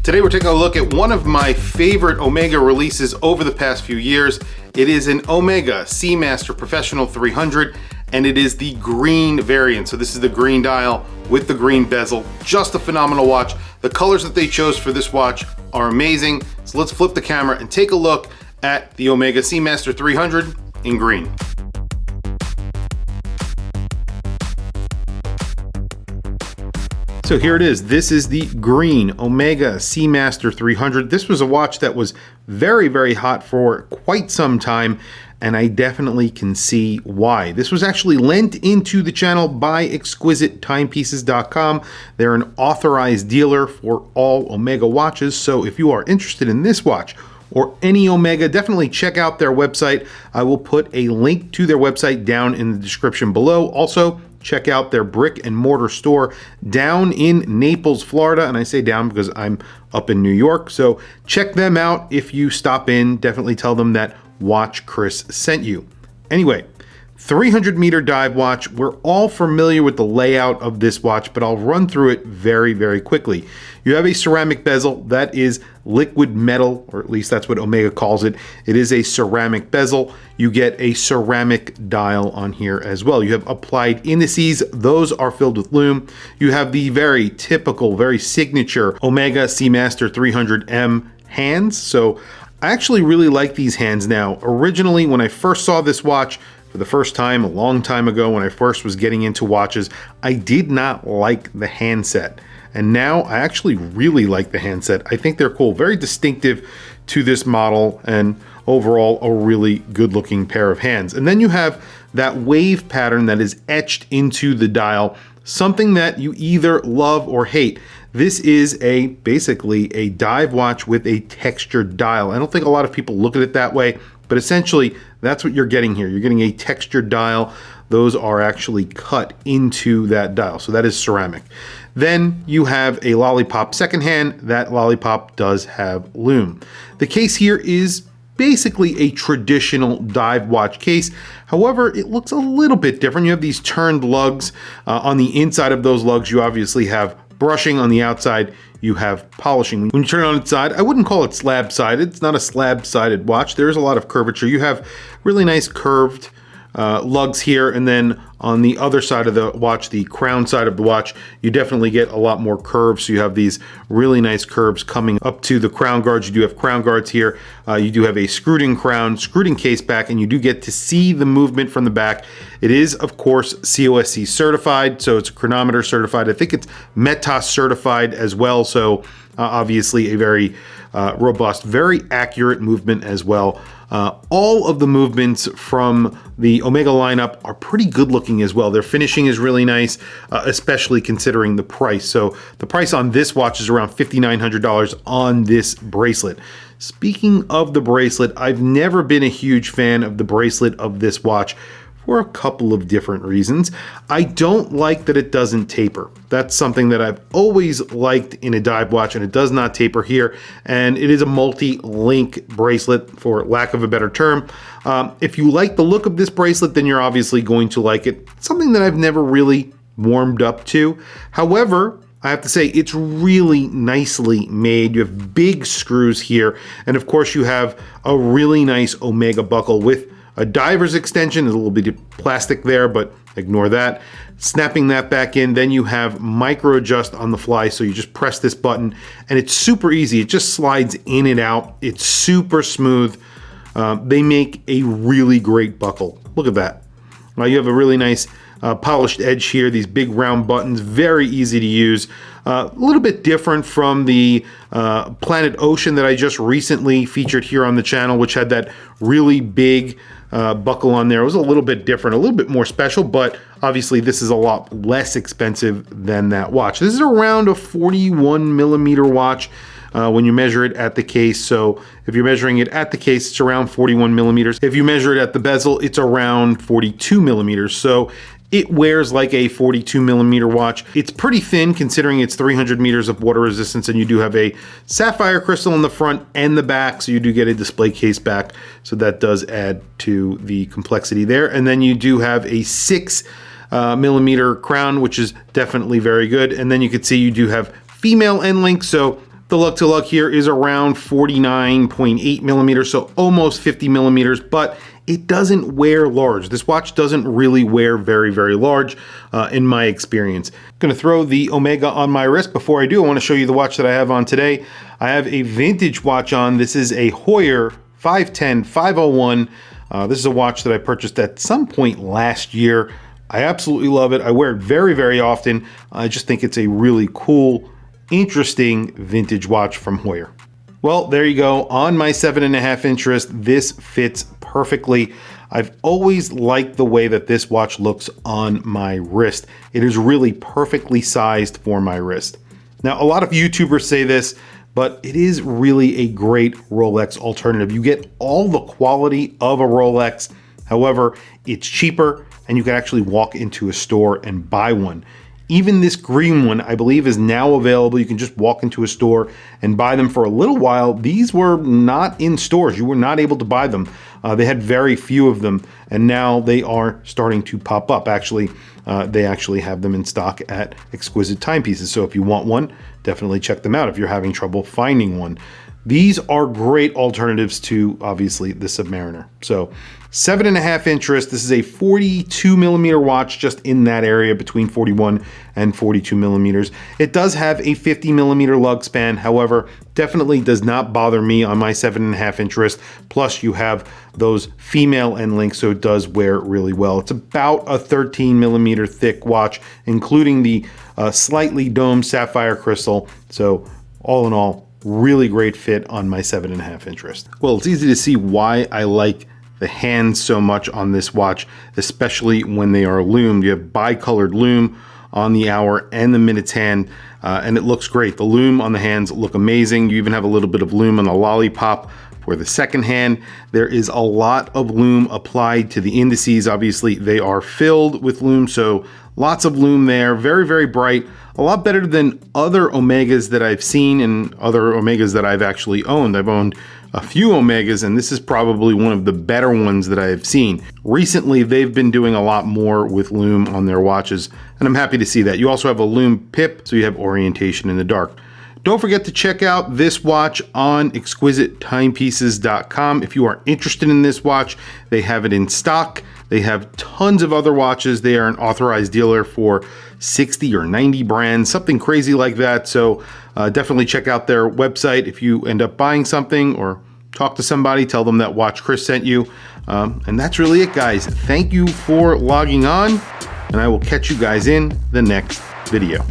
Today we're taking a look at one of my favorite Omega releases over the past few years. It is an Omega SEAMASTER Professional 300, and it is the green variant. So this is the green dial with the green bezel. Just a phenomenal watch. The colors that they chose for this watch are amazing. So let's flip the camera and take a look at the Omega SEAMASTER 300 in green. So here it is. This is the green Omega SEAMASTER 300. This was a watch that was very, very hot for quite some time, and I definitely can see why. This was actually lent into the channel by ExquisiteTimepieces.com. They're an authorized dealer for all Omega watches, so if you are interested in this watch or any Omega, definitely check out their website. I will put a link to their website down in the description below. Also, check out their brick and mortar store down in Naples, Florida. And I say down because I'm up in New York. So check them out if you stop in. Definitely tell them that Watch Chris sent you. Anyway, 300-meter dive watch. We're all familiar with the layout of this watch, but I'll run through it very, very quickly. You have a ceramic bezel that is liquid metal, or at least that's what Omega calls it. It is a ceramic bezel. You get a ceramic dial on here as well. You have applied indices. Those are filled with lume. You have the very typical, very signature Omega SEAMASTER 300M hands. So I actually really like these hands now. Originally, when I first saw this watch, for the first time, a long time ago, when I first was getting into watches, I did not like the handset. And now I actually really like the handset. I think they're cool, very distinctive to this model, and overall a really good looking pair of hands. And then you have that wave pattern that is etched into the dial, something that you either love or hate. This is basically a dive watch with a textured dial. I don't think a lot of people look at it that way, but essentially that's what you're getting here. You're getting a textured dial. Those are actually cut into that dial. So that is ceramic. Then you have a lollipop second hand. That lollipop does have lume. The case here is basically a traditional dive watch case. However, it looks a little bit different. You have these turned lugs. On the inside of those lugs, you obviously have brushing. On the outside, you have polishing. When you turn it on its side, I wouldn't call it slab-sided. It's not a slab-sided watch. There's a lot of curvature. You have really nice curved lugs here, and then on the other side of the watch, the crown side of the watch, you definitely get a lot more curves. So you have these really nice curves coming up to the crown guards. You do have crown guards here. You do have a screwed-in crown, screwed-in case back, and you do get to see the movement from the back. It is, of course, COSC certified, so it's a chronometer certified. I think it's METAS certified as well, so obviously a very robust, very accurate movement as well. All of the movements from the Omega lineup are pretty good looking as well. Their finishing is really nice, especially considering the price. So the price on this watch is around $5,900 on this bracelet. Speaking of the bracelet, I've never been a huge fan of the bracelet of this watch for a couple of different reasons. I don't like that it doesn't taper. That's something that I've always liked in a dive watch, and it does not taper here. And it is a multi-link bracelet, for lack of a better term. If you like the look of this bracelet, then you're obviously going to like it. It's something that I've never really warmed up to. However, I have to say it's really nicely made. You have big screws here, and of course you have a really nice Omega buckle with a diver's extension. There's a little bit of plastic there, but ignore that. Snapping that back in, then you have micro adjust on the fly. So you just press this button and it's super easy. It just slides in and out. It's super smooth. They make a really great buckle. Look at that. You have a really nice polished edge here, these big round buttons, very easy to use. A little bit different from the Planet Ocean that I just recently featured here on the channel, which had that really big buckle on there. It was a little bit different, a little bit more special, but obviously this is a lot less expensive than that watch. This is around a 41 millimeter watch when you measure it at the case. So if you're measuring it at the case, it's around 41 millimeters. If you measure it at the bezel, it's around 42 millimeters. So it wears like a 42 millimeter watch. It's pretty thin considering it's 300 meters of water resistance, and you do have a sapphire crystal in the front and the back, so you do get a display case back. So that does add to the complexity there. And then you do have a 6 millimeter crown, which is definitely very good. And then you can see you do have female end link, so The lug to lug here is around 49.8 millimeters, so almost 50 millimeters, but it doesn't wear large. This watch doesn't really wear very, very large in my experience. I'm gonna throw the Omega on my wrist. Before I do, I wanna show you the watch that I have on today. I have a vintage watch on. This is a Heuer 510-501. This is a watch that I purchased at some point last year. I absolutely love it. I wear it very, very often. I just think it's a really cool, interesting vintage watch from Heuer. Well, there you go. On my 7.5 inch wrist, this fits perfectly. I've always liked the way that this watch looks on my wrist. It is really perfectly sized for my wrist. Now, a lot of YouTubers say this, but it is really a great Rolex alternative. You get all the quality of a Rolex. However, it's cheaper and you can actually walk into a store and buy one. Even this green one, I believe, is now available. You can just walk into a store and buy them. For a little while, these were not in stores. You were not able to buy them. They had very few of them, and now they are starting to pop up. Actually, they actually have them in stock at Exquisite Timepieces. So if you want one, definitely check them out if you're having trouble finding one. These are great alternatives to, obviously, the Submariner. So 7.5 inch wrist. This is a 42 millimeter watch, just in that area between 41 and 42 millimeters. It does have a 50 millimeter lug span. However, definitely does not bother me on my 7.5 inch wrist. Plus you have those female end links, so it does wear really well. It's about a 13 millimeter thick watch, including the slightly domed sapphire crystal. So all in all, really great fit on my 7.5 inch wrist. Well, it's easy to see why I like the hands so much on this watch, especially when they are loomed. You have bicolored lume on the hour and the minutes hand, and it looks great. The lume on the hands look amazing. You even have a little bit of lume on the lollipop for the second hand. There is a lot of lume applied to the indices. Obviously, they are filled with lume, so lots of lume there. Very, very bright. A lot better than other Omegas that I've seen and other Omegas that I've actually owned. I've owned a few Omegas, and this is probably one of the better ones that I have seen. Recently, they've been doing a lot more with lume on their watches, and I'm happy to see that. You also have a lume pip, so you have orientation in the dark. Don't forget to check out this watch on exquisitetimepieces.com. If you are interested in this watch, they have it in stock. They have tons of other watches. They are an authorized dealer for 60 or 90 brands, something crazy like that. So definitely check out their website. If you end up buying something or talk to somebody, tell them that Watch Chris sent you. And that's really it, guys. Thank you for logging on, and I will catch you guys in the next video.